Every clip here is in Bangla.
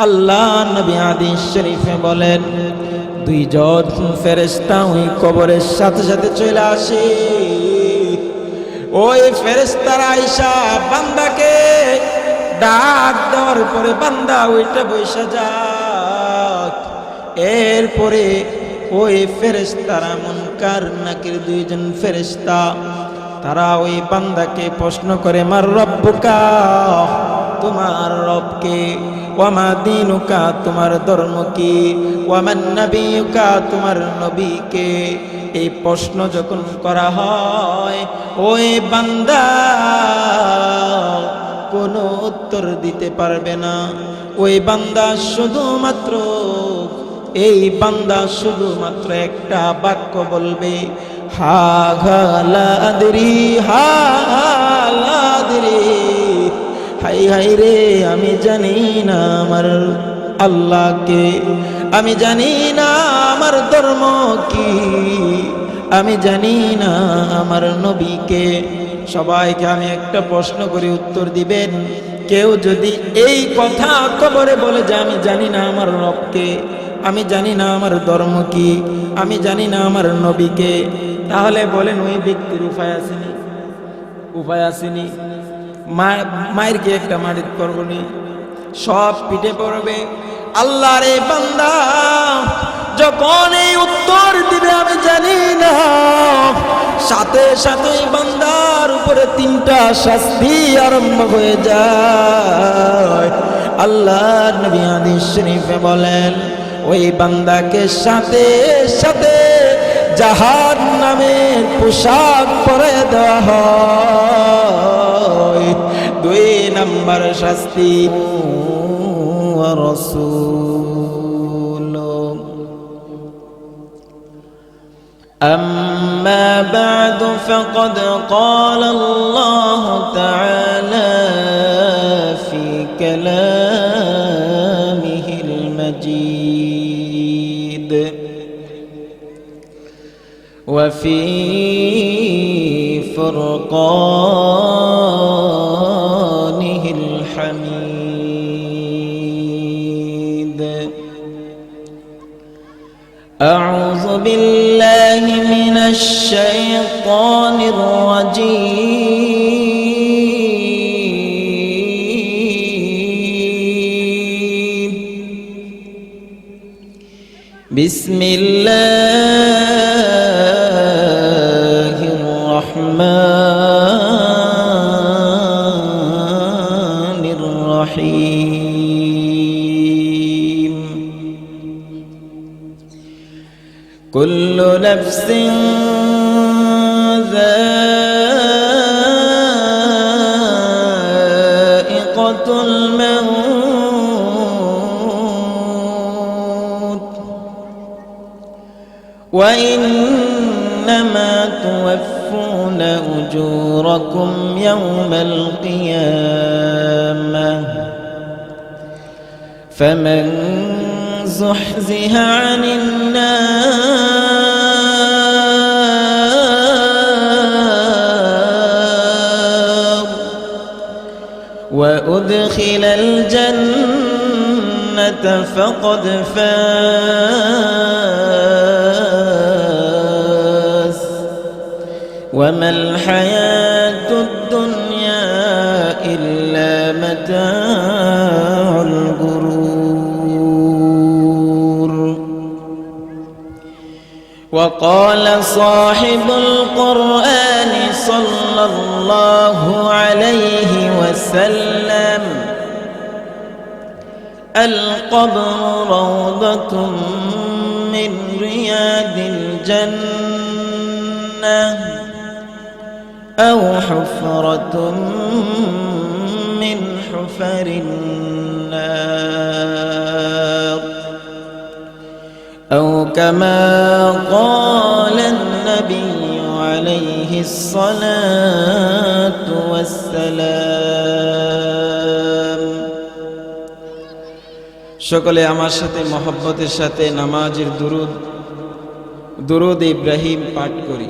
আল্লাহ নবী হাদিস শরীফে বলেন, দুইজন ফেরেশতা ওই কবরের সাথে সাথে চলে আসে। ওই ফেরেশতারা আইসা বান্দাকে ডাক দেওয়ার পরে বান্দা ওইটা বসে যায়। এরপরে ওই ফেরেশতারা মুনকার নাকির দুইজন ফেরেশতা তারা ওই বান্দাকে প্রশ্ন করে, মার রব্বুকা, তোমার রবকে, ওয়ামা দীনুকা, তোমার ধর্ম কি, ওয়ামান নবিয়ুকা, তোমার নবীকে। এই প্রশ্ন যখন করা হয় ওই বান্দা কোনো উত্তর দিতে পারবে না। ওই বান্দা শুধুমাত্র একটা বাক্য বলবে, হা লা আদরি, হা লা আদরি, হাই হাই রে, আমি জানি না আমার আল্লাহকে, আমি জানি না আমার ধর্ম কি, আমি জানি না আমার নবীকে। সবাইকে আমি একটা প্রশ্ন করে উত্তর দিবেন। কেউ যদি এই কথা কবরে বলে যে আমি জানি না আমার রবকে, আমি জানি না আমার ধর্ম কি, আমি জানি না আমার নবীকে, তাহলে বলেন ওই ব্যক্তির উপায় আসেনি? উপায় আসেনি? মায়ের কি একটা মারিত করবনি, সব পিঠে পড়বে। আল্লাহর এই বান্দা যখন এই উত্তর দিবে আমি জানি না, সাথে সাথে বান্দার উপরে তিনটা শাস্তি আরম্ভ হয়ে যায়। আল্লাহর নবী হাদিস শরীফে বলেন, ওই বান্দাকে সাথে সাথে জাহান্নামের পোশাক পরে দেওয়া হয়। দুই নাম্বার শাস্তি, أما بعد فقد قال الله تعالى في كلامه المجيد وفي فرقانه الحميد. أعوذ بالله من الشيطان الرجيم. بسم الله الرحمن الرحيم. كل نفس ذائقة الموت وإنما توفون أجوركم يوم القيامة فمن زحزح عن النار وأدخل الجنة فقد فاز وما الحياة الدنيا إلا متاع الغرور. وقال صاحب القرآن صلى الله عليه وسلم: القبر روضة من رياض الجنة أو حفرة من حفر النار أو كما قال النبي عليه الصلاة والسلام. সকলে আমার সাথে মহব্বতের সাথে নামাজের দুরূদ ইব্রাহিম পাঠ করি।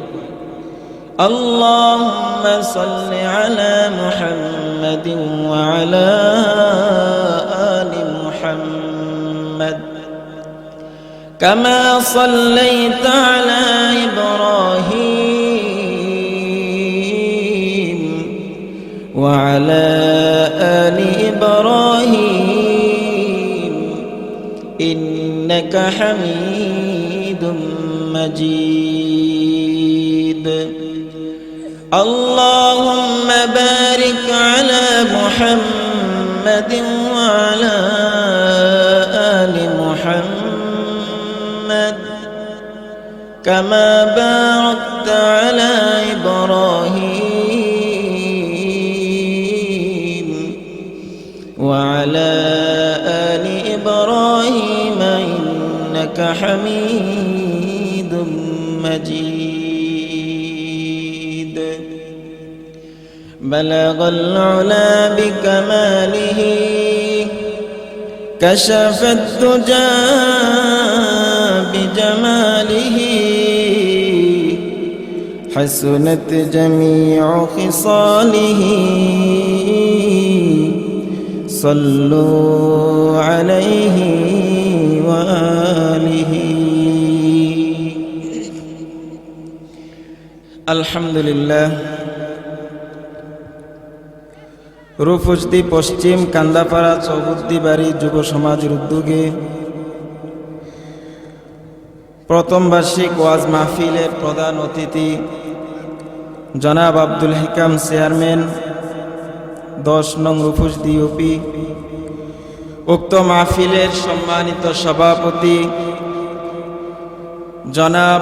আল্লাহুম্মা সাল্লি আলা মুহাম্মাদিন ওয়া আলা আলি মুহাম্মাদ محمد كما صليت على إبراهيم وعلى آل إبراهيم إنك حميد مجيد اللهم بارك على محمد وعلى آل محمد كما باركت على إبراهيم وعلى آل إبراهيم إنك حميد مجيد بلغ العلا بكماله كشف الدجى بجماله حسنت جميع خصاله صلوا عليه وآله الحمد لله রূপসী পশ্চিম কান্দাপাড়া চৌবুদ্দি বাড়ি যুব সমাজের উদ্যোগে প্রথম বার্ষিক ওয়াজ মাহফিলের প্রধান অতিথি জনাব আব্দুল হিকাম চেয়ারম্যান 10 নং রূপসী ইউপি, উক্ত মাহফিলের সম্মানিত সভাপতি জনাব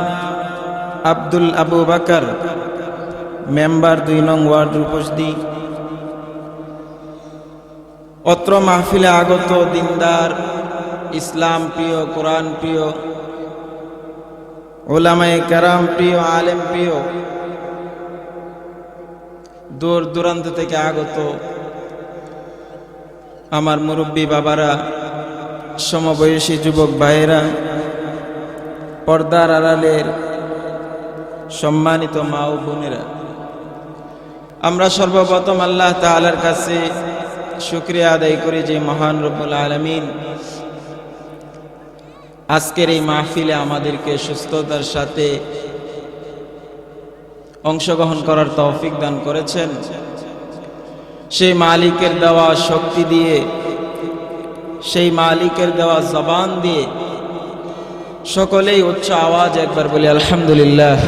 আব্দুল আবু বাকর মেম্বার 2 নং ওয়ার্ড রূপসী, অত্র মাহফিলে আগত দিনদার ইসলাম প্রিয় কোরআন প্রিয় উলামায়ে কেরাম প্রিয় আলেম প্রিয় দূর দূরান্ত থেকে আগত আমার মুরব্বী বাবারা, সমবয়সী যুবক ভাইয়েরা, পর্দার আড়ালের সম্মানিত মা ও বোনেরা, আমরা সর্বপ্রথম আল্লাহ তাআলার কাছে শুকরিয়া আদায় করি যে মহান রব্বুল আলামিন আজকের এই মাহফিলে আমাদেরকে সুস্থতার সাথে অংশগ্রহণ করার তৌফিক দান করেছেন। সেই মালিকের দেওয়া শক্তি দিয়ে, সেই মালিকের দেওয়া জবান দিয়ে সকলেই উচ্চ আওয়াজ একবার বলি আলহামদুলিল্লাহ,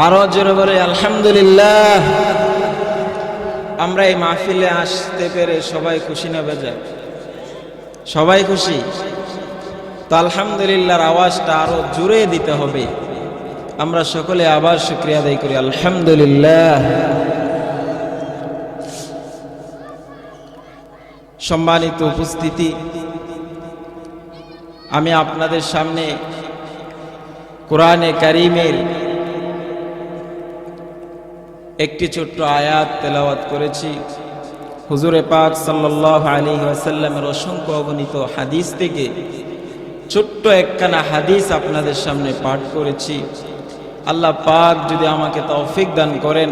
আরো জোরে বলে আলহামদুলিল্লাহ। আমরা এই মাহফিলে আসতে পেরে সবাই খুশি না বেজার? সবাই খুশি তো আলহামদুলিল্লাহর আওয়াজটা আরো জোরে দিতে হবে। আমরা সকলে আবার শুকরিয়া আদায় করি আলহামদুলিল্লাহ। সম্মানিত উপস্থিতি, আমি আপনাদের সামনে কোরআনে কারীমের একটি ছোট্ট আয়াত তেলাওয়াত করেছি। হুজুরে পাক সাল্লাল্লাহু আলাইহি ওয়াসাল্লামের অসংখ্য অগণিত হাদিস থেকে ছোট্ট একখানা হাদিস আপনাদের সামনে পাঠ করেছি। আল্লাহ পাক যদি আমাকে তৌফিক দান করেন,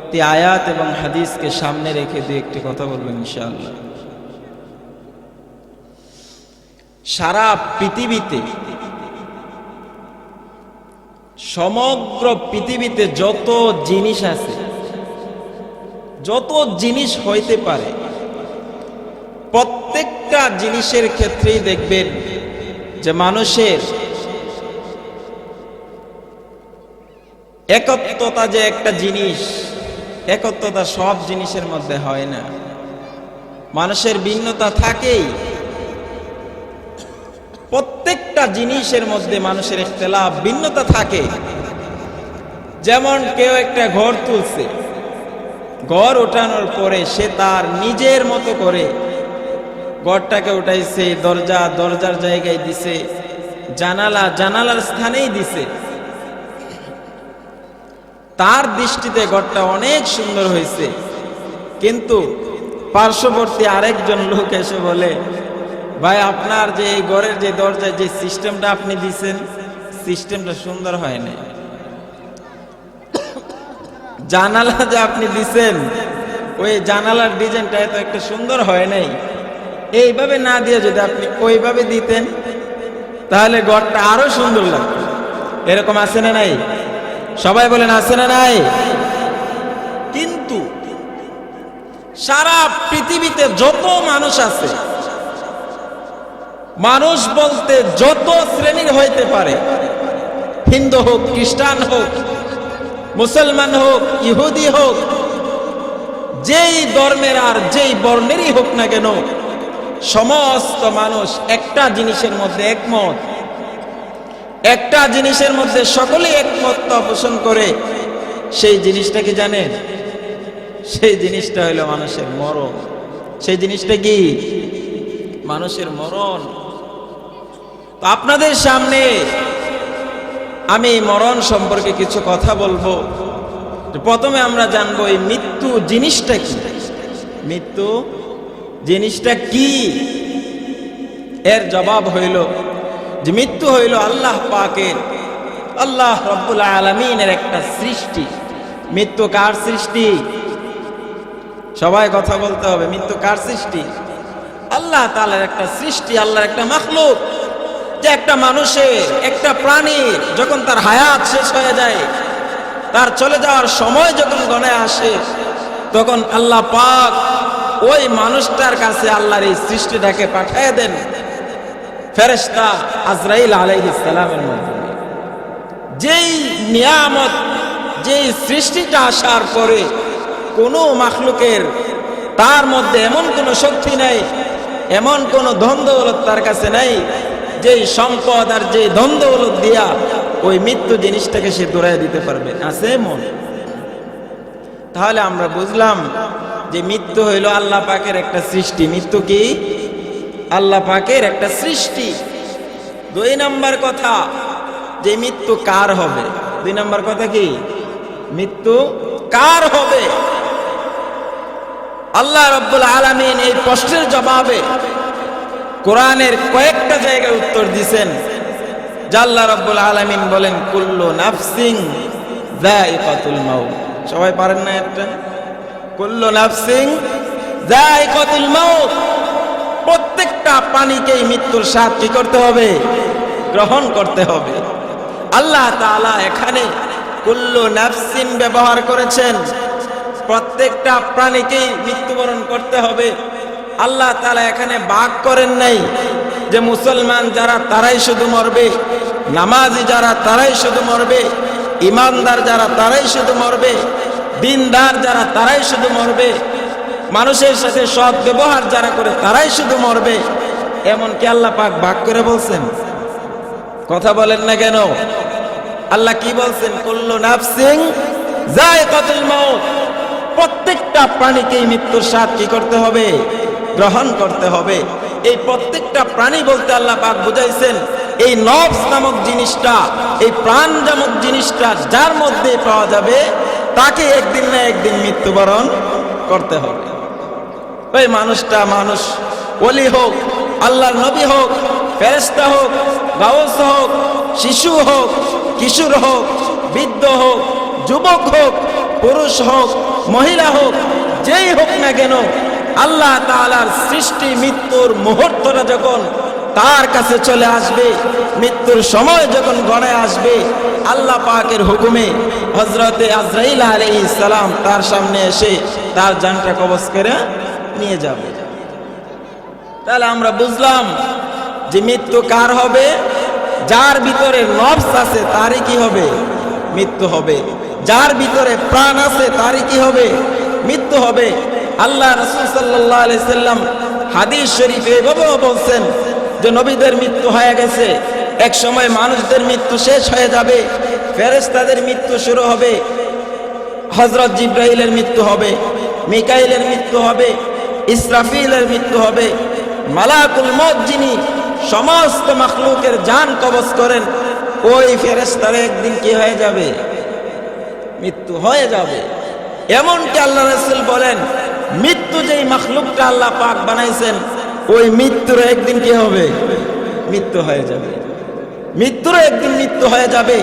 তে আয়াত এবং হাদিসকে সামনে রেখে দিয়ে একটি কথা বলবেন ইনশাআল্লাহ। সারা পৃথিবীতে, সমগ্র পৃথিবীতে যত জিনিস আছে, যত জিনিস হইতে পারে, প্রত্যেকটা জিনিসের ক্ষেত্রেই দেখবেন যে মানুষের একত্বতা যে একটা জিনিস, একত্বতা সব জিনিসের মধ্যে হয় না। মানুষের ভিন্নতা থাকেই, প্রত্যেকটা জিনিসের মধ্যে মানুষের ইখতিলাফ, ভিন্নতা থাকে। যেমন কেউ একটা ঘর তুলছে, ঘর ওঠানোর পরে সে তার নিজের মতো করে ঘরটাকে উঠাইছে, দরজা দরজার জায়গায় দিছে, জানালা জানালার স্থানেই দিছে। তার দৃষ্টিতে ঘরটা অনেক সুন্দর হয়েছে, কিন্তু পার্শ্ববর্তী আরেকজন লোক এসে বলে, ভাই আপনার যে এই ঘরের যে দরজায় যে সিস্টেমটা আপনি দিছেন, সিস্টেমটা সুন্দর হয় না। জানালা যে আপনি দিছেন, ওই জানালার ডিজাইনটা এত একটা সুন্দর হয় নাই। এইভাবে না দিয়ে যদি আপনি ওইভাবে দিতেন তাহলে ঘরটা আরো সুন্দর লাগতো। এরকম আছে না নাই? সবাই বলেন আছে না নাই? কিন্তু সারা পৃথিবীতে যত মানুষ আছে, মানুষ বলতে যত শ্রেণীর হইতে পারে, হিন্দু হোক, খ্রিস্টান হোক, মুসলমান হোক, ইহুদি হোক, যেই ধর্মের আর যেই বর্ণেরই হোক না কেন, সমস্ত মানুষ একটা জিনিসের মধ্যে একমত। একটা জিনিসের মধ্যে সকলেই একমত পোষণ করে। সেই জিনিসটা কি জানেন? সেই জিনিসটা হলো মানুষের মরণ। সেই জিনিসটা কি? মানুষের মরণ। তো আপনাদের সামনে আমি মরণ সম্পর্কে কিছু কথা বলবো। প্রথমে আমরা জানবো এই মৃত্যু জিনিসটা কি। মৃত্যু জিনিসটা কি? এর জবাব হইল যে মৃত্যু হইল আল্লাহ পাকের, আল্লাহ রব্বুল আলামিনের একটা সৃষ্টি। মৃত্যু কার সৃষ্টি? সবাই কথা বলতে হবে। মৃত্যু কার সৃষ্টি? আল্লাহ তাআলার একটা সৃষ্টি, আল্লাহর একটা মাখলুক। যে একটা মানুষের, একটা প্রাণীর যখন তার হায়াত শেষ হয়ে যায়, তার চলে যাওয়ার সময় যখন গণে আসে, তখন আল্লাহ পাক ওই মানুষটার কাছে আল্লাহর এই সৃষ্টিটাকে পাঠিয়ে দেন ফেরেশতা আজরাইল আলাইহিস সালামের মাধ্যমে। যেই নিয়ামত, যেই সৃষ্টিটা আসার পরে কোনো মাখলুকের তার মধ্যে এমন কোনো শক্তি নাই, এমন কোনো ধন দৌলত তার কাছে নাই, যেই সম্পদ আর যে ধন দৌলত দিয়া ওই মৃত্যু জিনিসটাকে সে দৌড়ায় দিতে পারবে। আছে এমন? তাহলে আমরা বুঝলাম যে মৃত্যু হইল আল্লাহ পাকের একটা সৃষ্টি। মৃত্যু কি? আল্লাহ পাকের একটা সৃষ্টি। দুই নাম্বার কথা, যে মৃত্যু কার হবে। দুই নাম্বার কথা কি? মৃত্যু কার হবে? আল্লাহ রাব্বুল আলামিন এই প্রশ্নের জবাবে কোরআনের কয়েকটা জায়গায় উত্তর দিয়েছেন। আল্লাহ রাব্বুল আলামিন বলেন কুল্লু নাফসিন যায়িকাতুল মাউত। সবাই পারেন না একটা? কুল্লু নাফসিন যায়িকাতুল মাউত। প্রত্যেকটা প্রাণীকেই মৃত্যুর স্বাদ কি করতে হবে? গ্রহণ করতে হবে। আল্লাহ তাআলা এখানে কুল্লু নাফসিন ব্যবহার করেছেন। প্রত্যেকটা প্রাণীকেই মৃত্যুবরণ করতে হবে। আল্লাহ তাআলা এখানে ভাগ করেন নাই যে মুসলমান যারা তারাই শুধু মরবে, নামাজি যারা তারাই শুধু মরবে, ইমানদার যারা তারাই শুধু মরবে, দিনদার যারা তারাই শুধু মরবে, মানুষের সাথে সৎ ব্যবহার যারা করে তারাই শুধু মরবে। এমন কি আল্লাহ পাক ভাগ করে বলছেন? কথা বলেন না কেন? আল্লাহ কি বলছেন? কুল্লু নাফসিন যায়িকাতুল মাউত। প্রত্যেকটা প্রাণীকেই মৃত্যুর স্বাদ কি করতে হবে? গ্রহণ করতে হবে। এই প্রত্যেকটা প্রাণী বলতে আল্লাহ পাক বুঝাইছেন এই নফস নামক জিনিসটা, এই প্রাণ নামক জিনিসটা যার মধ্যে পাওয়া যাবে তাকে একদিন না একদিন মৃত্যুবরণ করতে হবে। ওই মানুষটা মানুষ, ওলি হোক, আল্লাহর নবী হোক, ফেরেশতা হোক, গাউস হোক, শিশু হোক, কিশোর হোক, বৃদ্ধ হোক, যুবক হোক, পুরুষ হোক, মহিলা হোক, যেই হোক না কেন, আল্লাহ তাআলার সৃষ্টি মৃত্যুর মুহূর্তটা যখন তার কাছে চলে আসবে, মৃত্যুর সময় যখন গড়ে আসবে, আল্লাহ পাকের হুকুমে হযরতে আজরাইল আলাইহিস সালাম তার সামনে এসে তার জানটা কবজ করে নিয়ে যাবে। তাহলে আমরা বুঝলাম যে মৃত্যু কার হবে? যার ভিতরে নফস আছে তারই কি হবে? মৃত্যু হবে। যার ভিতরে প্রাণ আছে তারই কি হবে? মৃত্যু হবে। আল্লাহ রাসূল সাল্লাল্লাহু আলাইহি সাল্লাম হাদিস শরীফে এভাবেও বলছেন যে নবীদের মৃত্যু হয়ে গেছে, এক সময় মানুষদের মৃত্যু শেষ হয়ে যাবে, ফেরেশতাদের মৃত্যু শুরু হবে, হযরত জিবরাইলের মৃত্যু হবে, মিকাইলের মৃত্যু হবে, ইসরাফিলের মৃত্যু হবে, মালাকুল মউত যিনি সমস্ত মাখলুকের জান কবজ করেন, ওই ফেরেশতার একদিন কি হয়ে যাবে? মৃত্যু হয়ে যাবে। এমনকি আল্লাহ রাসূল বলেন মৃত্যু যেই মাখলুকটা আল্লাহ পাক বানাইছেন, ওই মৃত্যুর একদিন কি হবে? মৃত্যু হয়ে যাবে। মৃত্যুর একদিন মৃত্যু হয়ে যাবে।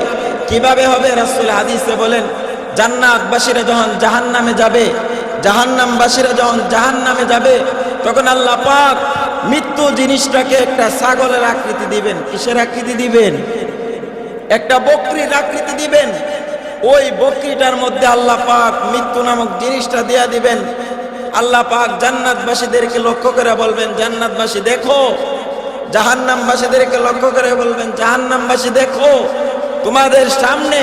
কিভাবে হবে? রাসূল হাদিসে বলেন জান্নাতবাসীরা যখন জাহান্নামে যাবে, জাহান্নামবাসীরা যখন জাহান্নামে যাবে, তখন আল্লাহ পাক মৃত্যু জিনিসটাকে একটা ছাগলের আকৃতি দিবেন। কিসের আকৃতি দিবেন? একটা বকরির আকৃতি দিবেন। ওই বকরিটার মধ্যে আল্লাহ পাক মৃত্যু নামক জিনিসটা দিয়া দিবেন। আল্লাহ পাক জান্নাতবাসীদেরকে লক্ষ্য করে বলবেন, জান্নাতবাসী দেখো। জাহান্নামবাসীদেরকে লক্ষ্য করে বলবেন, জাহান্নামবাসী দেখো, তোমাদের সামনে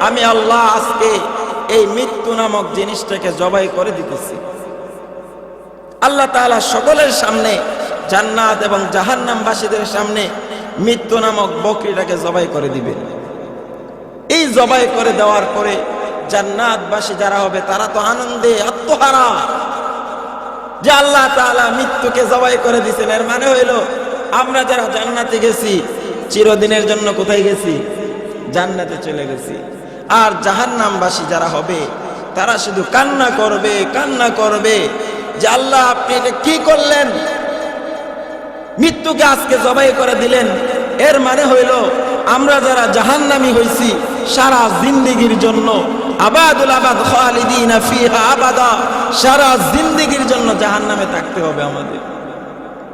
আমি আল্লাহ আজকে এই মৃত্যু নামক জিনিসটাকে জবাই করে দিতেছি। আল্লাহ তাআলা সকলের সামনে, জান্নাত এবং জাহান্নামবাসীদের সামনে মৃত্যু নামক বকরিটাকে জবাই করে দিবেন। এই জবাই করে দেওয়ার পরে জান্নাতবাসী যারা হবে তারা তো আনন্দে আত্মহারা যে আল্লাহ তাআলা মৃত্যুকে জবাই করে দিয়েছেন। এর মানে হইল আমরা যারা জান্নাতে গেছি চিরদিনের জন্য কোথায় গেছি? জান্নাতে চলে গেছি। আর জাহান্নামবাসী যারা হবে তারা শুধু কান্না করবে, কান্না করবে যে আল্লাহ আপনি এটা কি করলেন, মৃত্যুকে আজকে জবাই করে দিলেন। এর মানে হইল আমরা যারা জাহান্নামী হইছি সারা জিন্দেগীর জন্য, আবাদুল আবাদ খালিদিনা ফিহা আবাদা, সারা জিন্দেগীর জন্য জাহান্নামে থাকতে হবে আমাদের।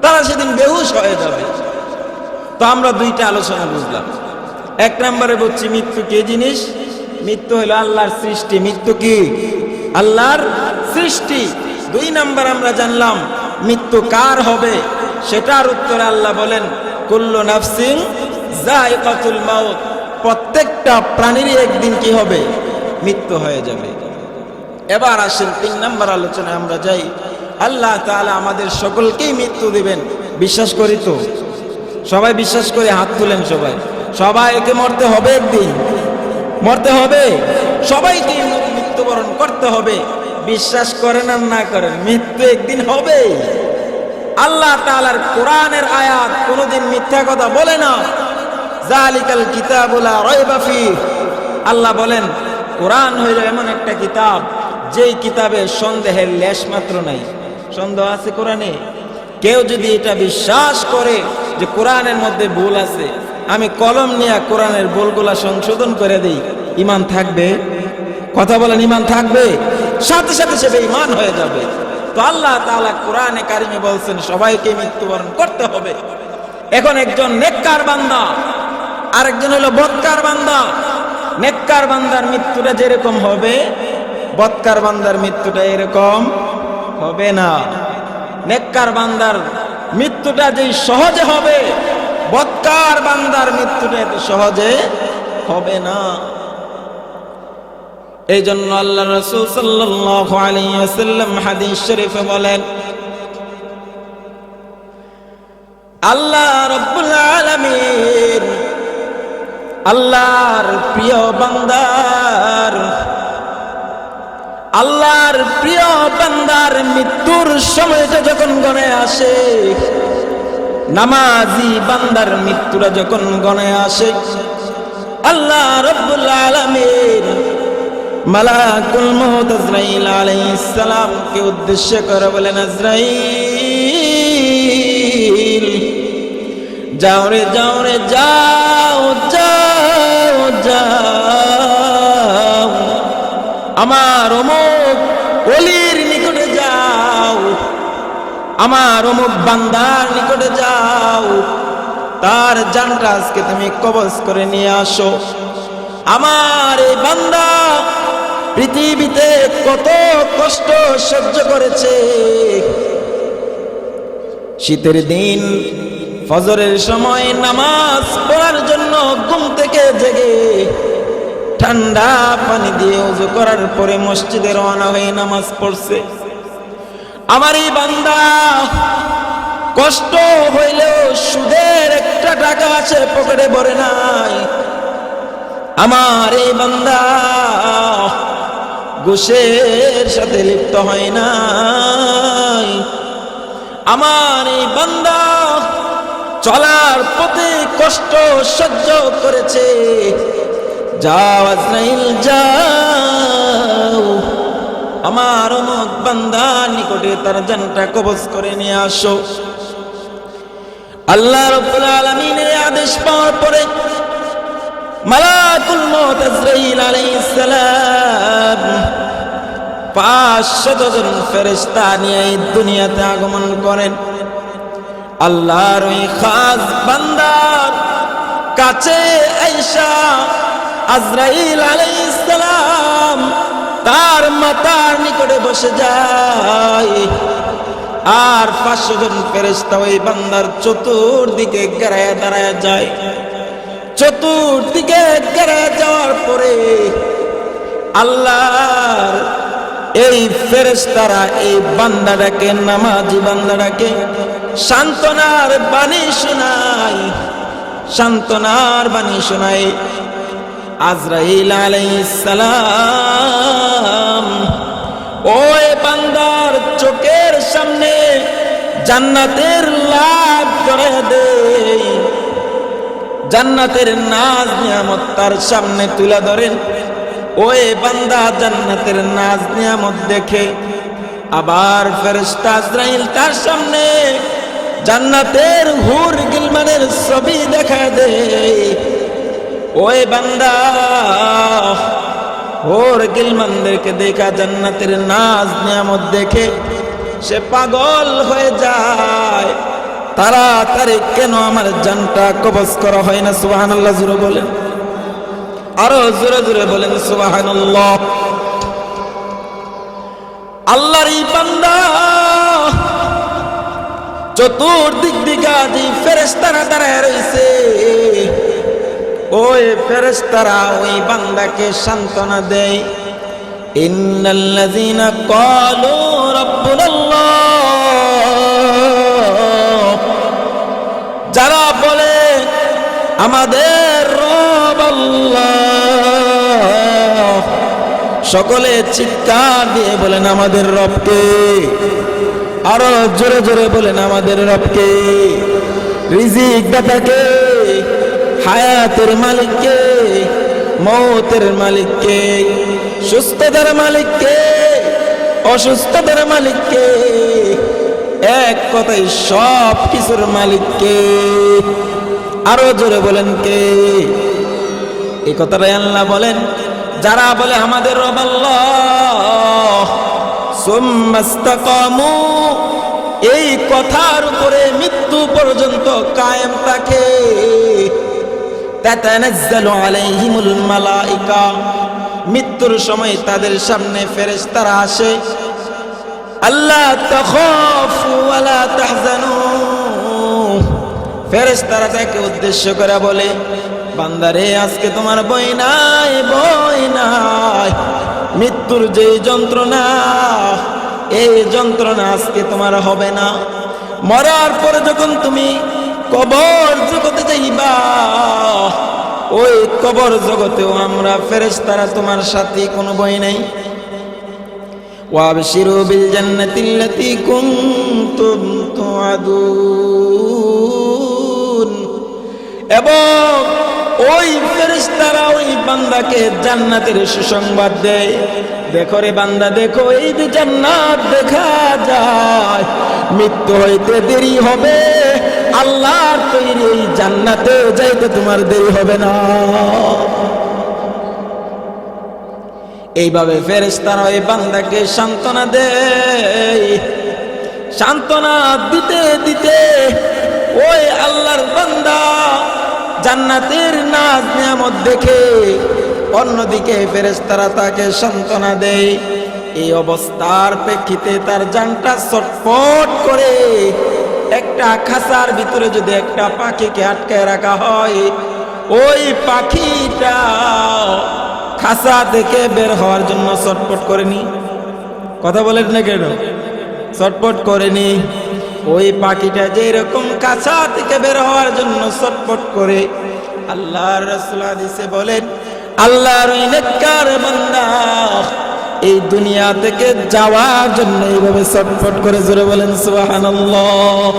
তারা সেদিন বেহুশ হয়ে যাবে। তো আমরা দুইটা আলোচনা বুঝলাম। এক নম্বরে বলছি মৃত্যু কি জিনিস? মৃত্যু হলো আল্লাহর সৃষ্টি। মৃত্যু কি? আল্লাহর সৃষ্টি। দুই নাম্বার আমরা জানলাম মৃত্যু কার হবে, সেটার উত্তরে আল্লাহ বলেন কুল্লু নাফসিন যায়িকাতুল মাউত, প্রত্যেকটা প্রাণীরই একদিন কি হবে? মৃত্যু হয়ে যাবে। এবার আসেন তিন নাম্বার আলোচনায় আমরা যাই। আল্লাহ তাআলা আমাদের সকলকেই মৃত্যু দিবেন, বিশ্বাস করি তো? সবাই বিশ্বাস করে হাত তুলেন। সবাইকে মরতে হবে, একদিন মরতে হবে, সবাইকে মৃত্যুবরণ করতে হবে। বিশ্বাস করেন আর না করেন, মৃত্যু একদিন হবে। আল্লাহ তাআলার কোরআনের আয়াত কোনোদিন মিথ্যা কথা বলে না। যালিকাল কিতাবু লা রাইবা ফীহ, আল্লাহ বলেন কোরআন হইল এমন একটা কিতাব যেই কিতাবে সন্দেহের লেশ মাত্র নাই। সন্দেহ আছে কোরআনে? কেউ যদি এটা বিশ্বাস করে যে কোরআনের মধ্যে ভুল আছে, আমি কলম নিয়ে কোরআনের ভুলগুলা সংশোধন করে দেই, ঈমান থাকবে? কথা বলেন, ঈমান থাকবে? সাথে সাথে সে বেঈমান হয়ে যাবে। তো আল্লাহ তাআলা কোরআনে কারিমে বলছেন সবাইকে মৃত্যুবরণ করতে হবে। এখন একজন নেককার বান্দা, আরেকজন হলো বদকার বান্দা। নেককার বান্দার মৃত্যুটা যেরকম হবে, বদকার বান্দার মৃত্যুটা এরকম হবে না। নেককার বান্দার মৃত্যুটা যেই সহজে হবে, বদকার বান্দার মৃত্যুটা এত সহজে হবে না। এই জন্য আল্লাহ রাসূল সাল্লাল্লাহু আলাইহি ওয়াসাল্লাম হাদিস শরীফে বলেন, আল্লাহ রাব্বুল আলামিন আল্লাহর প্রিয় বান্দার মৃত্যুর সময়টা যখন গণে আসে, নামাজি বান্দার মৃত্যুটা যখন গণে আসে, আল্লাহ রাব্বুল আলামিন মালাকুল মউত আজরাইল আলাইহিস সালামকে উদ্দেশ্য করে বলেন, আজরাইল যাও রে যাও রে যাও যাও যাও, আমার অমুক ওলির নিকটে যাও, আমার অমুক বান্দার নিকটে যাও, তার জানটা আজকে তুমি কবজ করে নিয়ে আসো। আমার এই বান্দা পৃথিবীতে কত কষ্ট সহ্য করেছে। শীতের দিন ফজরের সময় নামাজ পড়ার জন্য ঘুম থেকে জেগে ঠান্ডা পানি দিয়ে ওযু করার পরে মসজিদে রওনা হয়ে নামাজ পড়ছে। আমার এই বান্দা কষ্ট হইলেও সুদের একটা টাকা আছে পকেটে ভরে নাই। আমার এই বান্দা ঘুষের সাথে লিপ্ত হয় নাই। আমার এই বান্দা চলার পথে কষ্ট সহ্য করেছে। যাও আজরাইল যাও, আমার অমুক বান্দার নিকটে তার জানটা কবজ করে নিয়ে আসো। আল্লাহ রাব্বুল আলামিনের আদেশ পাওয়ার পরে মালাকুল মউত আজরাইল আলাইহিস সালাম 500 জন ফেরেশতা নিয়ে এই দুনিয়াতে আগমন করেন। আল্লাহর ওই খাস বান্দার কাছে আয়েশা আজরাইল আলাইহিস সালাম তার মাথার নিকটে বসে যায়, আর 500 জন ফেরেশতা ওই বান্দার চতুর্দিকে ঘেরায় দাঁড়ায় যায়। চতুর্দিকে ঘেরায় যাওয়ার পরে আল্লাহর এই ফেরেশতারা এই বান্দাটাকে, নামাজি বান্দাটাকে সান্ত্বনার বাণী শোনায়, সান্ত্বনার বাণী শোনায়। আজরাইল আলাইহিস সালাম ওই বান্দার চোখের সামনে জান্নাতের লাভ করে দেয়, জান্নাতের নাজ নিয়ামত তার সামনে তুলে ধরেন। ওই বান্দা জান্নাতের নাজ নিয়ামত দেখে আবার ফেরেশতা আজরাইল তার সামনে জান্নাতের হুর গিলমানের ছবি দেখা দেয়। ওই বান্দা হুর গিলমানদেরকে দেখা, জান্নাতের নাজ নিয়ামত দেখে সে পাগল হয়ে যায়। তাড়াতাড়ি কেন আমার জানটা কবজ করা হয় না? সুবহানাল্লাহ জোরে বলেন, আরো জোরে জোরে বলেন সুবহানাল্লাহ। আল্লাহর এই বান্দা চতুর্দিক দিকে যে ফেরেশতারা দাঁড়ায় রয়েছে, ওই ফেরেশতারা ওই বান্দাকে সান্ত্বনা দেয়। ইন্নাল্লাযীনা ক্বালু রাব্বুনাল্লাহ, যারা বলে আমাদের রব আল্লাহ, সকলে চিৎকার দিয়ে বলেন আমাদের রবকে, আরো জোরে জোরে বলেন আমাদের রবকে। রিজিক দাতাকে, হায়াতের মালিককে, মৌতের মালিককে, সুস্থতার মালিককে, অসুস্থতার মালিককে, এক কথায় সব কিছুর মালিককে। আরো জোরে বলেন কে? এই কথাটাই আল্লাহ বলেন, যারা বলে আমাদের রব আল্লাহ সুম্মাস্তাকামু, এই কথার উপরে মৃত্যু পর্যন্ত কায়েম থাকে, তাতানাজ্জালু আলাইহিমুল মালাইকা, মৃত্যুর সময় তাদের সামনে ফেরেশতারা আসে। আল্লাহ তাখাফু ওয়ালা তাহজানু, ফেরেশতারা তাকে উদ্দেশ্য করে বলে, বান্দারে আজকে তোমার ভয় নাই, ভয় নাই। মৃত্যুর যে যন্ত্রণা, এই যন্ত্রণা আজকে তোমার হবে না। মরার পরে যখন তুমি কবর জগতে যাইবা, ওই কবর জগতেও আমরা ফেরেশতারা তোমার সাথে, কোনো ভয় নাই। ওয়াবশিরু বিল জান্নাতিল্লাতী কুনতুম তুআদুন, এবং ওই ফেরেশতারা ওই বান্দাকে জান্নাতের সুসংবাদ দেয়। দেখো রে বান্দা, দেখো এই যে জান্নাত দেখা যায়, মৃত্যু হইতে দেরি হবে, আল্লাহর তৈরি এই জান্নাতে যাইতে তোমার দেরি হবে না। এইভাবে ফেরেশতারা ওই বান্দাকে সান্ত্বনা দেয়। সান্ত্বনা দিতে দিতে ওই আল্লাহর বান্দা জান্নাতের নাজ নিয়ামত দেখে অন্যদিকে ফেরেশতারা তাকে সান্ত্বনা দেয়। এই অবস্থার প্রেক্ষিতে তার জানটা ছটফট করে। একটা খাঁচার ভিতরে যদি একটা পাখিকে আটকায় রাখা হয়, ওই পাখিটা খাঁচা থেকে বের হওয়ার জন্য ছটফট করেনি? কথা বলেন না কেন? ছটফট করেনি। ওই পাখিটা যেরকম খাঁচা থেকে বের হওয়ার জন্য ছটফট করে, আল্লাহর রাসূল হাদিসে বলেন, আল্লাহর ওই নেককার বান্দা এই দুনিয়া থেকে যাওয়ার জন্য এইভাবে ছটফট করে। জোরে বলেন সুবহানাল্লাহ।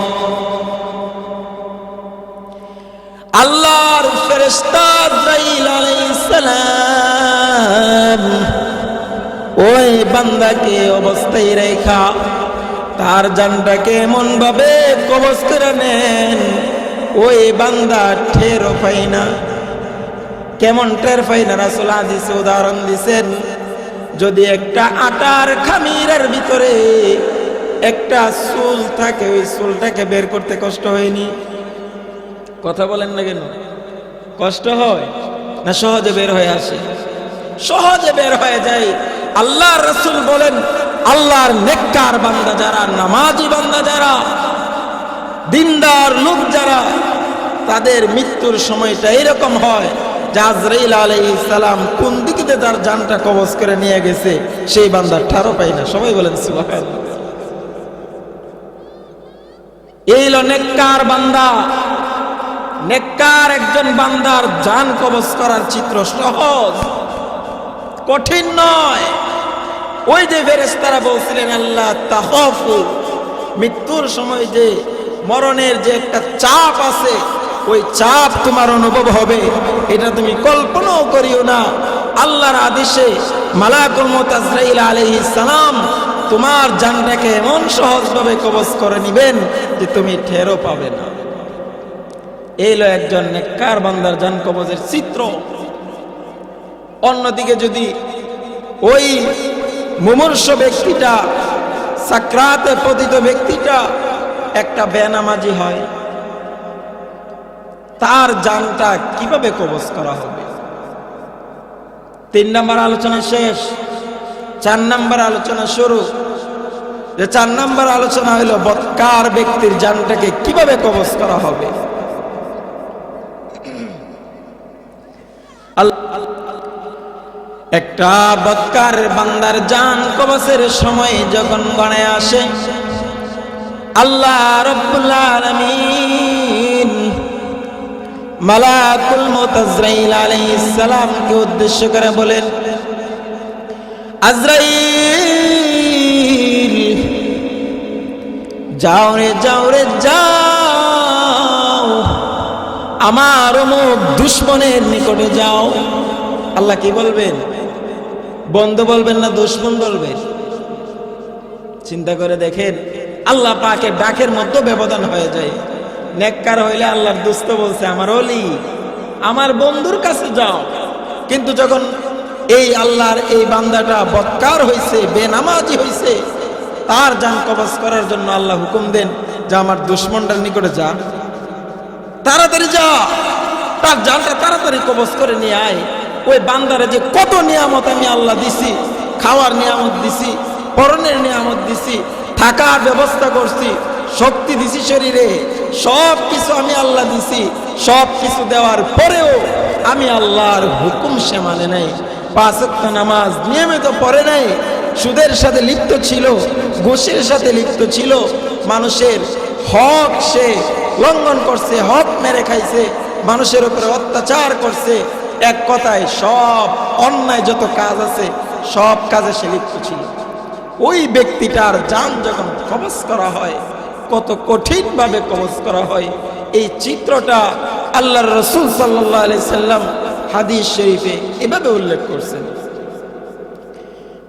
আল্লাহর ফেরেশতা আজরাইল আলাইহিস সালাম ওই বান্দাকে অবস্থায় রেখা তার জানটাকে এমন ভাবে কবজ করে নেন, ওই বান্দা টেরও পায় না। কেমন টের পায় না? রাসূল হাদিসে উদাহরণ দিছেন, যদি একটা আটার খামিরের ভিতরে একটা চুল থাকে, ওই চুলটাকে বের করতে কষ্ট হয়নি? কথা বলেন না কেন? কষ্ট হয় না সহজে বের হয়ে আসে? সহজে বের হয়ে যায়। আল্লাহর রাসূল বলেন, আল্লাহর নেককার বান্দা যারা, নামাজি বান্দা যারা, দিনদার লোক যারা, তাদের মৃত্যুর সময়টা এরকম হয় যে আজরাইল আলাইহিস সালাম কোন দিকে তার জানটা কবজ করে নিয়ে গেছে সেই বান্দার ঠারও পায় না। সবাই বলেন সুবহানাল্লাহ। এই হলো নেককার বান্দা। নেককার একজন বান্দার জান কবজ করার চিত্র সহজ, কঠিন নয়। ওই যে ফেরেশতারা বলছিলেন আল্লাহ তাখাফু, মৃত্যুর সময় যে মরণের যে একটা চাপ আছে, ওই চাপ তোমার অনুভব হবে, এটা তুমি কল্পনাও করিও না। আল্লাহর আদেশে মালাকুল মউত আজরাইল আলাইহিস সালাম তোমার জানটাকে এমন সহজভাবে কবজ করে নেবেন যে তুমি টেরও পাবে না। এই হলো একজন নেককার বান্দার জান কবজের চিত্র। অন্যদিকে যদি ওই মুমূর্ষু ব্যক্তিটা, সাকরাতে পতিত ব্যক্তিটা একটা বেনামাজি হয়, তার জানটা কিভাবে কবজ করা হবে? 3 নম্বর আলোচনা শেষ, 4 নম্বর আলোচনা শুরু। যে 4 নম্বর আলোচনা হলো বদকার ব্যক্তির জানটাকে কিভাবে কবজ করা হবে। একটা বদকার বান্দার জান কবজের সময় যখন গণে আসে, আল্লাহ রাব্বুল আলামিন মালাকুল মউত আজরাইল আলাইহিস সালামকে উদ্দেশ্য করে বলেন, আজরাইল যাও রে যাও রে যাও, আমার অমুক দুশমনের নিকটে যাও। আল্লাহ কি বলবেন? বন্ধু বলবেন না দুশমন বলবেন? চিন্তা করে দেখেন, আল্লাহ পাকের ডাকের মধ্যে ব্যবধান হয়ে যায়। নেককার হইলে আল্লাহর দোস্ত বলছে আমার ওলি, আমার বন্ধুর কাছে যাও। কিন্তু যখন এই আল্লাহর এই বান্দাটা বদকার হইছে, বেনামাজি হইছে, তার জান কবজ করার জন্য আল্লাহ হুকুম দেন যে আমার দুশমনটার নিকটে যা, তাড়াতাড়ি যা, তার জানটা তাড়াতাড়ি কবজ করে নিয়ে আয়। ওই বান্দারে যে কত নিয়ামত আমি আল্লাহ দিছি, খাওয়ার নিয়ামত দিছি, পরনের নিয়ামত দিছি, থাকার ব্যবস্থা করছি, শক্তি দিছি শরীরে, সব কিছু আমি আল্লাহ দিছি। সব কিছু দেওয়ার পরেও আমি আল্লাহর হুকুম সে মানে নাই। 5 ওয়াক্ত নামাজ নিয়মিত পড়ে নাই, সুদের সাথে লিপ্ত ছিল, ঘুষের সাথে লিপ্ত ছিল, মানুষের হক সে লঙ্ঘন করছে, হক মেরে খাইছে, মানুষের উপরে অত্যাচার করছে। এক কথায় সব অন্যায় যত কাজ আছে সব কাজে সে লিপ্ত ছিল। ওই ব্যক্তিটার জান যখন কবজ করা হয়, কত কঠিন ভাবে কবজ করা হয়, এই চিত্রটা আল্লাহর রাসূল সাল্লাল্লাহু আলাইহি সাল্লাম হাদিস শরীফে এভাবে উল্লেখ করছেন।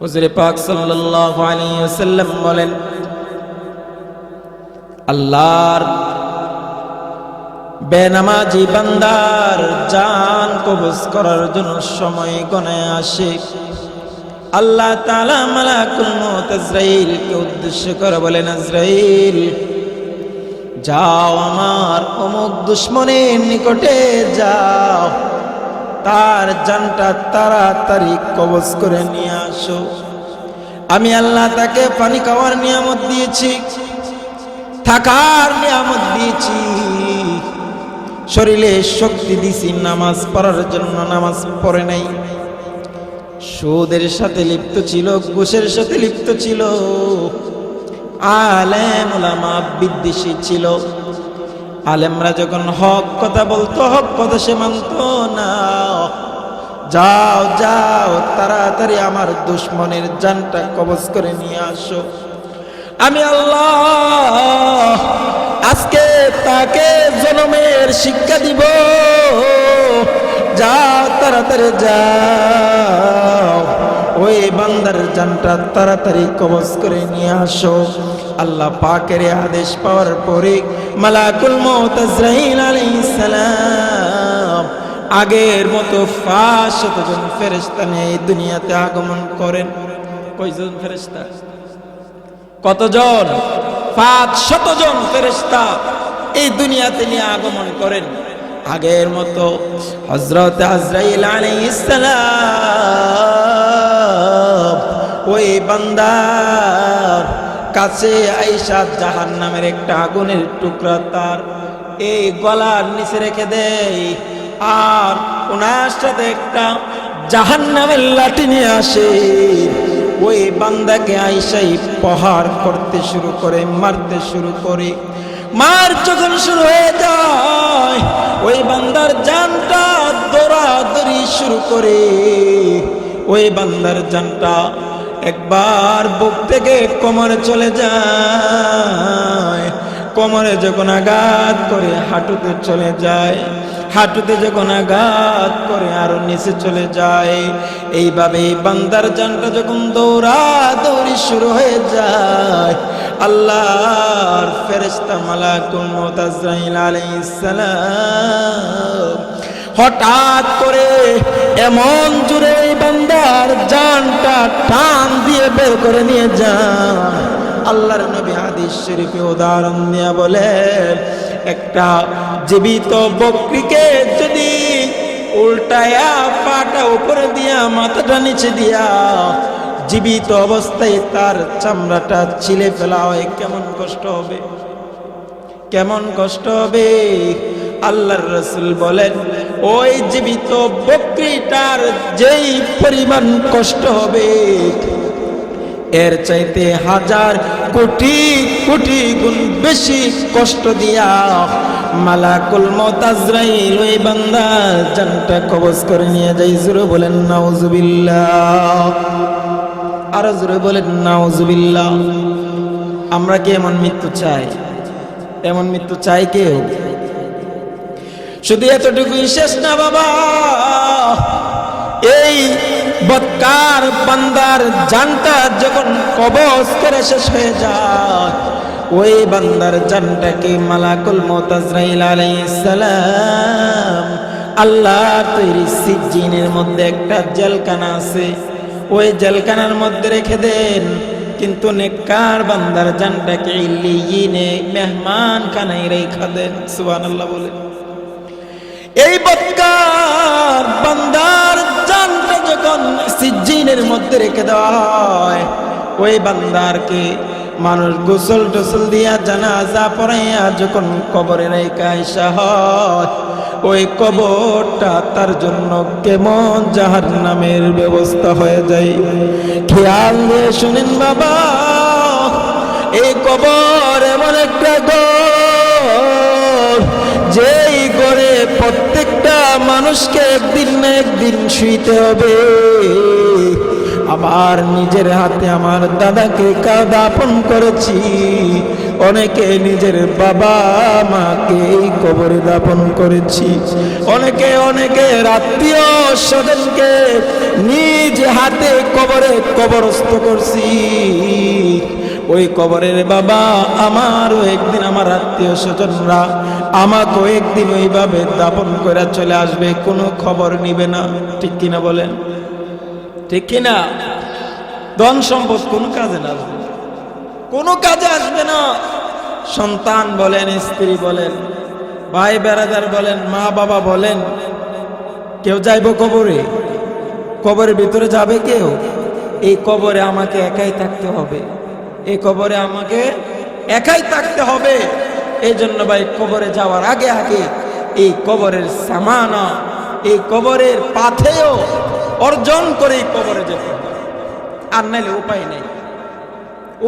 হুজুর পাক সাল্লাল্লাহু আলাইহি ওয়াসাল্লাম বলেন, আল্লাহর বেনামাজি বান্দার জান কবজ করার জন্য সময় গণে আসে, আল্লাহ তাআলা মালাকুল মউত আজরাইলকে উদ্দেশ্য করে বলেন, আজরাইল যাও আমার অমুক দুশমনের নিকটে যাও, তার জানটা তাড়াতাড়ি কবজ করে নিয়ে আসো। আমি আল্লাহ তাকে পানি খাওয়ার নিয়ামত দিয়েছি, থাকার নিয়ামত দিয়েছি, শরীরে শক্তি দিছি, নামাজ পড়ার জন্য নামাজ পড়ে নাই, সুদের সাথে লিপ্ত ছিল, ঘুষের সাথে লিপ্ত ছিল, আলেম উলামা বিদ্বেষী ছিল। আলেমরা যখন হক কথা বলতো, হক কথা সে মানত না। যাও যাও তাড়াতাড়ি আমার দুশমনের জানটা কবজ করে নিয়ে আসো। আমি আল্লাহ আজকে তাকে জনমের শিক্ষা দিব। যাও তাড়াতাড়ি যাও, ওই বান্দার জানটা তাড়াতাড়ি কবজ করে নিয়ে আসো। আল্লাহ পাকের আদেশ পাওয়ার পরে মালাকুল মউত আজরাইল আলাইহিস সালাম আগের মতো 500 জন ফেরেশতা নিয়ে এই দুনিয়াতে আগমন করেন। কয়জন ফেরেশতা? কতজন? 500 জন ফেরেশতা এই দুনিয়াতে নিয়ে আগমন করেন। আগের মতো হযরত আজরাইল আলাইহিস সালাম ওই বান্দার কাছে আয়েশা জাহান্নামের একটা আগুনের টুকরা তার এই গলার নিচে রেখে দেয়, আর ওনার সাথে একটা জাহান্নামের লাঠি নিয়ে আসে। ওই বান্দাকে আয়েশাই প্রহার করতে শুরু করে, মারতে শুরু করে। মার যখন শুরু হয়ে যায়, ওই বান্দার জানটা দৌড়াদৌড়ি শুরু করে। ওই বান্দার জানটা একবার বুক থেকে কোমরে চলে যায়, কোমরে যখন আঘাত করে হাঁটুতে চলে যায়, হাঁটুতে যখন আঘাত করে আরো নিচে চলে যায়। এইভাবে বান্দার জানটা যখন দৌড়াদৌড়ি শুরু হয়ে যায়, আল্লাহর ফেরেশতা মালাকুল মউত আজরাইল আলাইহিস সালাম হঠাৎ করে এমন জোরে এই বান্দার জানটা টান দিয়ে বের করে নিয়ে যায়। আল্লাহর নবী হাদিস শরীফে উদাহরণ দিয়ে বলেন, একটা জীবিত বকরিকে যদি উল্টায়া পাটা উপরে দিয়া মাথাটা নিচে দিয়া জীবিত অবস্থায় তার চামড়াটা ছিলে ফেলা হয়, কেমন কষ্ট হবে, কেমন কষ্ট হবে। আল্লাহর রাসূল বলেন, ওই জীবিত বকরিটার যেই পরিমাণ কষ্ট হবে, এর চাইতে হাজার কোটি কোটি গুণ বেশি কষ্ট দিয়া মালাকুল মউত আজরাইল ওই বান্দার জানটা কবজ করে নিয়ে যায়। জোরে বলেন নাউজুবিল্লাহ, আরো জোরে বলেন নাউজুবিল্লাহ। আমরা কি এমন মৃত্যু চাই? এমন মৃত্যু চাই কেউ? শুধু এতটুকুই শেষ না বাবা, এই বদকার বান্দার জানটা যখন কবজ করে শেষ হয়ে যায়, ওই বান্দার জানটাকে মালাকুল মউত আজরাইল আলাইহিস সালাম আল্লাহ তৈরি সিজ্জিনের মধ্যে একটা জেলখানা আছে, ওই জেলখানার মধ্যে রেখে দেন। কিন্তু নেককার বান্দার জানটাকে ইল্লিয়িনে মেহমান খানায় রেখে দেন। সুবহানাল্লাহ বলে। এই বদকার বান্দার জানটা যখন সিজ্জিনের মধ্যে রেখে দেওয়া হয়, ওই বান্দারকে মানুষ গোসল টোসল দিয়া জানাজা পড়াইয়া যখন কবরে রেখে আসা হয়, ওই কবরটা তার জন্য কেমন জাহান্নামের ব্যবস্থা হয়ে যায়। খেয়াল দিয়ে শুনেন বাবা, এই কবর এমন একটা ঘর, যেই ঘরে প্রত্যেকটা মানুষকে একদিন না একদিন শুইতে হবে। আমার নিজের হাতে আমার দাদাকে দাফন করেছি, অনেকে নিজের বাবা মাকে এই কবরে দাফন করেছি, অনেকে অনেকের আত্মীয় স্বজনকে নিজ হাতে কবরে কবরস্থ করছি। ওই কবরের বাবা আমারও একদিন আমার আত্মীয় স্বজনরা আমাকেও একদিন ওইভাবে দাফন করে চলে আসবে, কোনো খবর নিবে না। ঠিক কিনা বলেন? ঠিক কিনা? ধন সম্পদ কোনো কাজে না আসবে, কোনো কাজে আসবে না। সন্তান বলেন, স্ত্রী বলেন, ভাই বেড়াদার বলেন, মা বাবা বলেন, কেউ যাইব কবরে? কবরের ভিতরে যাবে কেউ? এই কবরে আমাকে একাই থাকতে হবে, এই কবরে আমাকে একাই থাকতে হবে। এই জন্য ভাই কবরে যাওয়ার আগে আগে এই কবরের সামানা, এই কবরের পাথেয় অর্জন করে এই কবরে যেতে হবে। আর নাইলে উপায় নেই,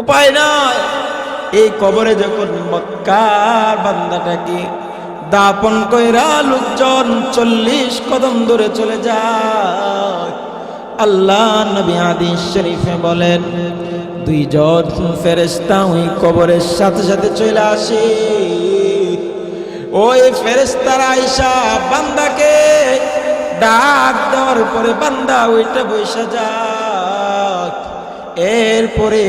উপায় নাই। এই কবরে যখন মক্কার বান্দাটাকে দাপন কইরা লোকজন 40 কদম দূরে চলে যায়, আল্লাহ নবী হাদিস শরীফে বলেন, 2 জন ফেরেশতা ওই কবরের সাথে সাথে চলে আসে। ওই ফেরেশতারা আয়েশা বান্দাকে ডাক দেওয়ার পরে বান্দা ওইটা বসে যায়। এরপরে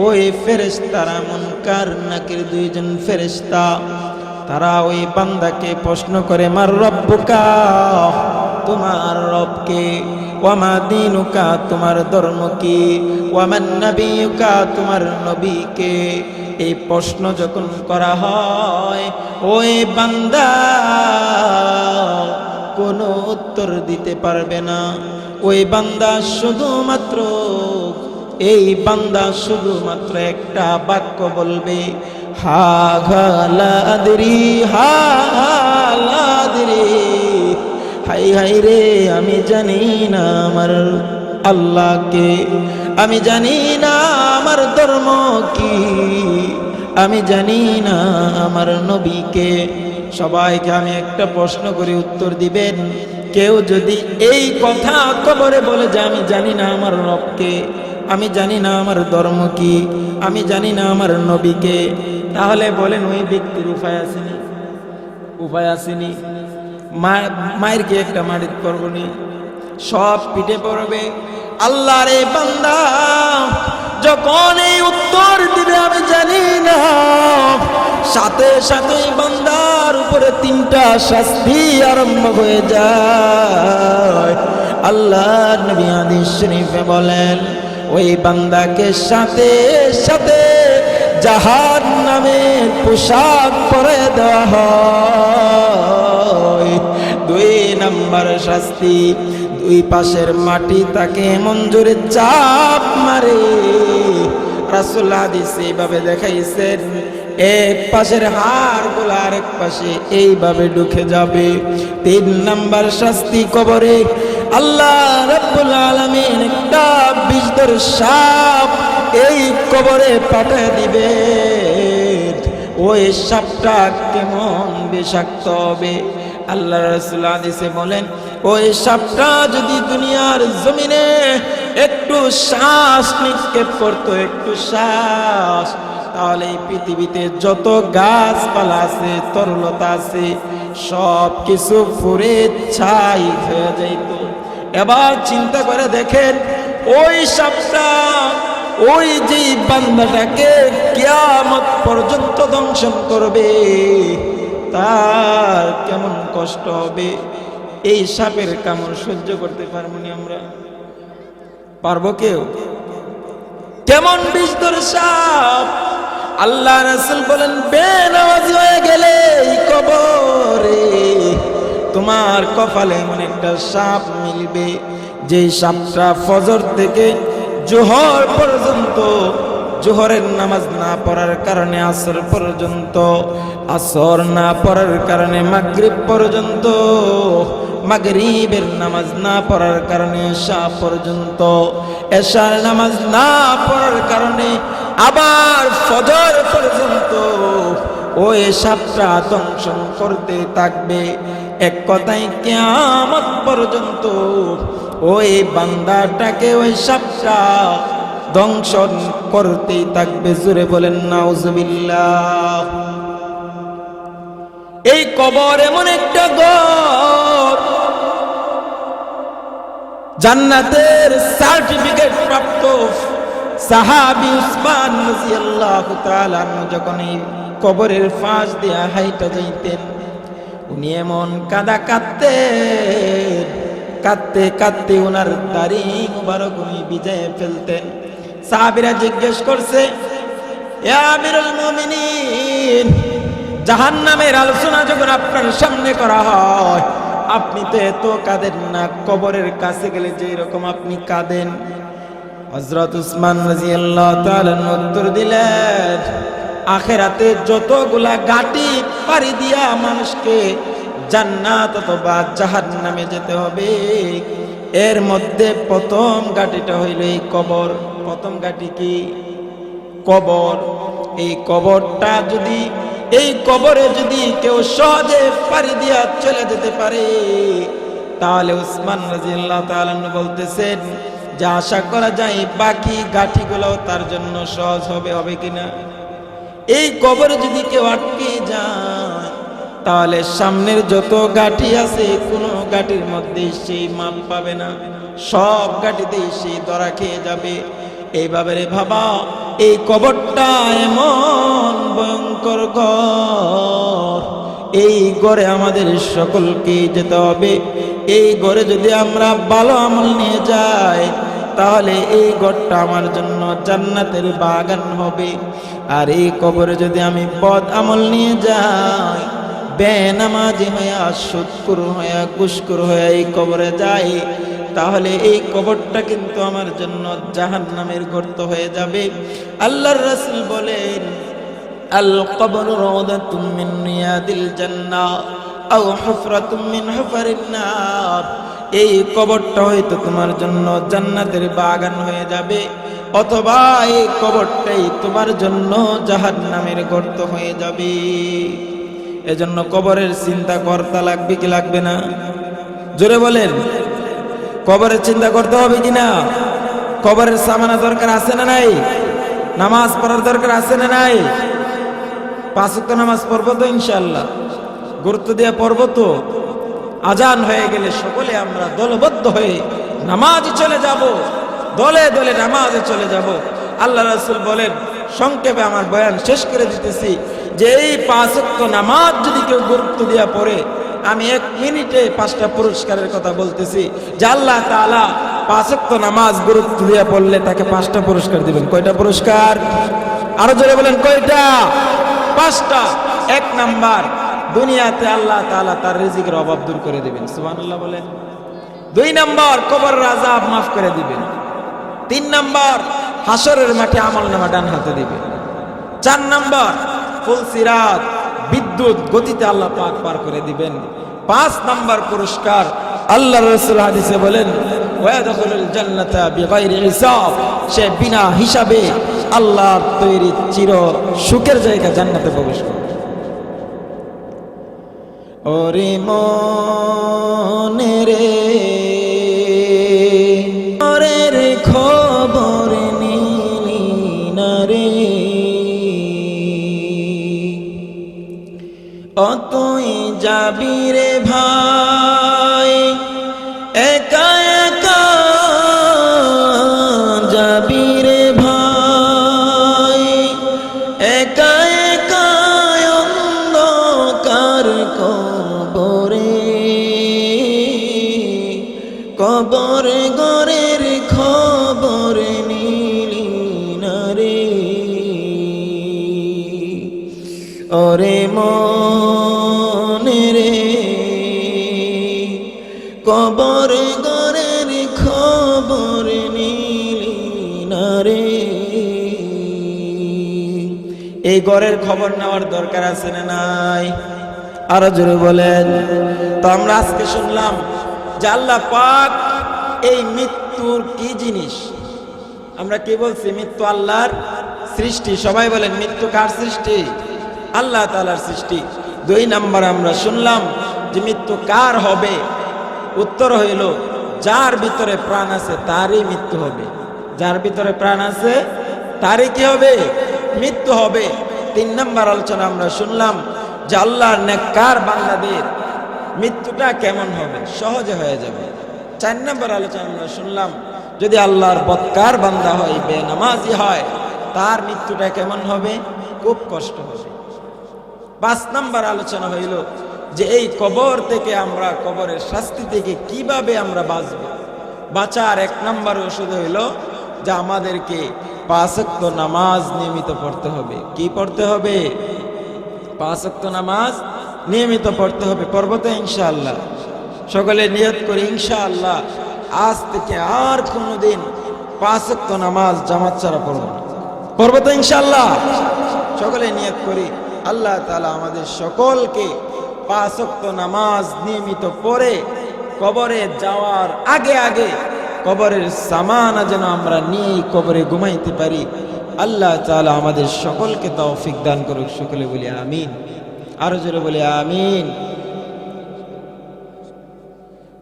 ওই ফেরেশতারা মুনকার নাকির 2 জন ফেরেশতা, তারা ওই বান্দাকে প্রশ্ন করে, মার রব্বুকা, তোমার রবকে, ওয়ামা দীনুকা তোমার ধর্ম কি, ওয়ামান নবিয়ুকা তোমার নবীকে। এই প্রশ্ন যখন করা হয়, ওই বান্দা কোনো উত্তর দিতে পারবে না। ওই বান্দা শুধুমাত্র একটা বাক্য বলবে, হা ঘা লা আদরি, হা লা আদরি, হাই হাই রে আমি জানি না আমার আল্লাহকে, আমি জানি না আমার ধর্ম কি, আমি জানি না আমার নবীকে। সবাইকে আমি একটা প্রশ্ন করে উত্তর দিবেন। কেউ যদি এই কথা কবরে বলে যে আমি জানি না আমার রবকে, আমি জানি না আমার ধর্ম কি, আমি জানি না আমার নবীকে, তাহলে বলেন ওই ব্যক্তির উপায় আসেনি? উপায় আসেনি? মায়ের কি একটা মাটির করবনি, সব পিঠে পড়বে। আল্লাহর এই বান্দা যখন এই উত্তর দিবে আমি জানি না, সাথে সাথে বান্দার উপরে 3টা শাস্তি আরম্ভ হয়ে যায়। আল্লাহর নবী হাদিস শরীফে বলেন, ওই বান্দাকে সাথে সাথে জাহান্নামের পোশাক পরে দেওয়া হয়। 2 নাম্বার শাস্তি, 2 পাশের মাটি তাকে এমন জোরে চাপ মারে, রাসূল হাদিসে এইভাবে দেখাইছেন, এক পাশের হাড়গুলো আরেক পাশে এইভাবে ঢুকে যাবে। 3 নাম্বার শাস্তি কবরে আল্লাহ রাব্বুল আলামিন একটা বিষধর সাপ এই কবরে পাঠিয়ে দিবে। ওই সাপটা কেমন বিষাক্ত হবে, আল্লাহ রাসূল হাদিসে বলেন, ওই সাপটা যদি দুনিয়ার জমিনে একটু শ্বাস নিক্ষেপ করতো, একটু শ্বাস, তাহলে এই পৃথিবীতে যত গাছপালা আছে, তরলতা আছে, সব কিছু পুড়ে ছাই হয়ে যাইত। এবার চিন্তা করে দেখেন, ওই সাপটা ওই যে বান্দাটাকে কিয়ামত পর্যন্ত দংশন করবে, তার কেমন কষ্ট হবে। এই সাপের কামড় সহ্য করতে পারবো না আমরা? পারবো কেউ? কেমন বিষধর সাপ। আল্লাহ রাসূল বলেন, বেনামাজি হয়ে গেলে এই কবরে তোমার কপালে এমন একটা সাপ মিলবে, যে সাপটা ফজর থেকে জোহর পর্যন্ত, জোহরের নামাজ না পড়ার কারণে আসর পর্যন্ত, আসর না পড়ার কারণে মাগরিব পর্যন্ত, মাগরিবের নামাজ না পড়ার কারণে এশা পর্যন্ত, এশার নামাজ না পড়ার কারণে আবার ফজর পর্যন্ত ওই সাপটা দংশন করতে থাকবে। এক কথায় কিয়ামত পর্যন্ত ওই বান্দাটাকে ওই সাপটা দংশন করতেই থাকবে। জোরে বলেন নাউজুবিল্লাহ। এই কবর এমন একটা ঘর, জান্নাতের সার্টিফিকেট প্রাপ্ত সাহাবী উসমান রাদিয়াল্লাহু তাআলা যখন এই কবরের ফাঁস দিয়া হাইটা যাইতেন, উনি এমন কাঁদতে কাঁদতে ওনার দাড়ি মুবারক উনি ভিজিয়ে ফেলতেন। সাহাবীরা জিজ্ঞেস করছে, ইয়া আমিরুল মুমিনিন, জাহান্নামের আলোচনা যখন আপনার সামনে করা হয়, আপনি তো এত কাঁদেন না, কবরের কাছে গেলে যে এরকম আপনি কাঁদেন। হযরত উসমান রাদিয়াল্লাহু তাআলা উত্তর দিলেন, আখিরাতে যতগুলা ঘাটি পাড়ি দিয়া মানুষকে জান্নাত অথবা জাহান্নামে যেতে হবে, এর মধ্যে প্রথম ঘাটিটা হইল এই কবর। প্রথম ঘাটি কি? কবর। এই কবরটা যদি, এই কবরে যদি কেউ সহজে পাড়ি দিয়া চলে যেতে পারে, তাহলে উসমান রাদিয়াল্লাহু তাআলা বলতেছেন যে আশা করা যায় বাকি ঘাটিগুলো তার জন্য সহজ হবে কিনা। এই কবরে যদি কেউ আটকে যায়, তাহলে সামনের যত ঘাটি আছে কোনো ঘাটির মধ্যে সেই মাপ পাবে না, সব ঘাটিতেই সেই ধরা খেয়ে যাবে। এইভাবে রে ভাবা, এই কবরটা এমন ভয়ঙ্কর ঘর, এই ঘরে আমাদের সকলকে যেতে হবে। এই ঘরে যদি আমরা ভালো আমল নিয়ে যাই তাহলে এই ঘরটা আমার জন্য জান্নাতের বাগান হবে। আর এই কবরে যদি আমি বদ আমল নিয়ে যাই, বেনামাজি হইয়া, সুদখোর হইয়া, ঘুষখোর হইয়া এই কবরে যাই, তাহলে এই কবরটা কিন্তু আমার জন্য জাহান্নামের গর্ত হয়ে যাবে। আল্লাহর রাসূল বলেন, আল কবর রাউদাতুম মিন রিয়াদিল জান্নাহ আও হুফরাতুম মিন হুফারিন নার। এই কবরটা হয়তো তোমার জন্য জান্নাতের বাগান হয়ে যাবে, অথবা এই কবরটাই তোমার জন্য জাহান্নামের গর্ত হয়ে যাবে। এজন্য কবরের চিন্তা করতে লাগবে কি লাগবে না? জোরে বলেন, কবরের চিন্তা করতে হবে কিনা? কবরের সামানা দরকার আছে না নাই? নামাজ পড়ার দরকার আছে না নাই? 5 ওয়াক্ত নামাজ পড়বো তো ইনশাআল্লাহ, গুরুত্ব দিয়ে পড়বো তো। আজান হয়ে গেলে সকলে আমরা দলবদ্ধ হয়ে নামাজে চলে যাব, দলে দলে নামাজে চলে যাব। আল্লাহ রাসূল বলেন, সংক্ষেপে আমার বয়ান শেষ করে দিতেছি, যে এই 5 ওয়াক্ত নামাজ যদি কেউ গুরুত্ব দিয়ে পড়ে, আমি 1 মিনিটে 5টা পুরস্কারের কথা বলতেছি, যে আল্লাহ তাআলা 5 ওয়াক্ত নামাজ গুরুত্ব দিয়ে পড়লে তাকে 5টা পুরস্কার দিবেন। কয়টা পুরস্কার? আরো জোরে বলেন, কয়টা? 5টা। 1 নাম্বার, দুনিয়াতে আল্লাহ তাআলা তার রিজিকের অভাব দূর করে দিবেন, সুবহানাল্লাহ বলেন। 2 নাম্বার, কবরের আযাব মাফ করে দিবেন। 3 নাম্বার, হাসরের মাঠে আমলনামা ডান হাতে দিবেন। 4 নাম্বার, ফুল সিরাত বিদ্যুৎ গতিতে আল্লাহ পাক পার করে দিবেন। 5 নাম্বার পুরস্কার, আল্লাহর রাসূল হাদিসে বলেন, ওয়ায়াদখুলুল জান্নাতা বিগাইরি হিসাব, সে বিনা হিসাবে আল্লাহর তৈরি চির সুখের জায়গা জান্নাতে প্রবেশ করবে। ওরে মনে রে, ওরের খবর নিলি না রে, অতই যাবি রে ভাই, একা একা যাবি রে ভাই, একা একা অন্ধকার কবরে, কবর গরের খবর নিলি না রে। ওরে মনে রে, কবর গরের খবর নিলি না রে। এই ঘরের খবর নেওয়ার দরকার আছে না নাই? আরো জোরে বলেন। তো আমরা আজকে শুনলাম যে আল্লাহ পাক এই মৃত্যুর কি জিনিস। আমরা কি বলছি? মৃত্যু আল্লাহর সৃষ্টি। সবাই বলেন, মৃত্যু কার সৃষ্টি? আল্লাহ তাআলার সৃষ্টি। 2 নাম্বার আমরা শুনলাম যে মৃত্যু কার হবে। উত্তর হইল, যার ভিতরে প্রাণ আছে তারই মৃত্যু হবে। যার ভিতরে প্রাণ আছে তারই কি হবে? মৃত্যু হবে। 3 নাম্বার আলোচনা আমরা শুনলাম যে আল্লাহর নেককার বান্দাদের মৃত্যুটা কেমন হবে, সহজে হয়ে যাবে। 4 নাম্বার আলোচনা আমরা শুনলাম, যদি আল্লাহর বদকার বান্দা হয়, বেনামাজি হয়, তার মৃত্যুটা কেমন হবে, খুব কষ্ট হবে। 5 নাম্বার আলোচনা হইল যে এই কবর থেকে আমরা, কবরের শাস্তি থেকে কিভাবে আমরা বাঁচব। বাঁচার 1 নাম্বার ওষুধ হইল যে আমাদেরকে 5 ওয়াক্ত নামাজ নিয়মিত পড়তে হবে। কি পড়তে হবে? 5 ওয়াক্ত নামাজ নিয়মিত পড়তে হবে। পড়ব তো ইনশাআল্লাহ? সকলে নিয়ত করি ইনশাআল্লাহ আজ থেকে আর কোনোদিন 5 ওয়াক্ত নামাজ জামাত ছাড়া পড়ব না। পড়ব তো ইনশাআল্লাহ? সকলে নিয়ত করি। আল্লাহ তাআলা আমাদের সকলকে 5 ওয়াক্ত নামাজ নিয়মিত পড়ে কবরে যাওয়ার আগে আগে কবরের সামানা যেন আমরা নিয়ে কবরে ঘুমাইতে পারি। আল্লাহ তাআলা আমাদের সকলকে তৌফিক দান করুক। সকলে বলি আমিন। আরো জোরে বলি আমিন।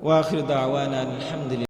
ওয়া আখিরু দাওয়ানা আলহামদুলিল্লাহ।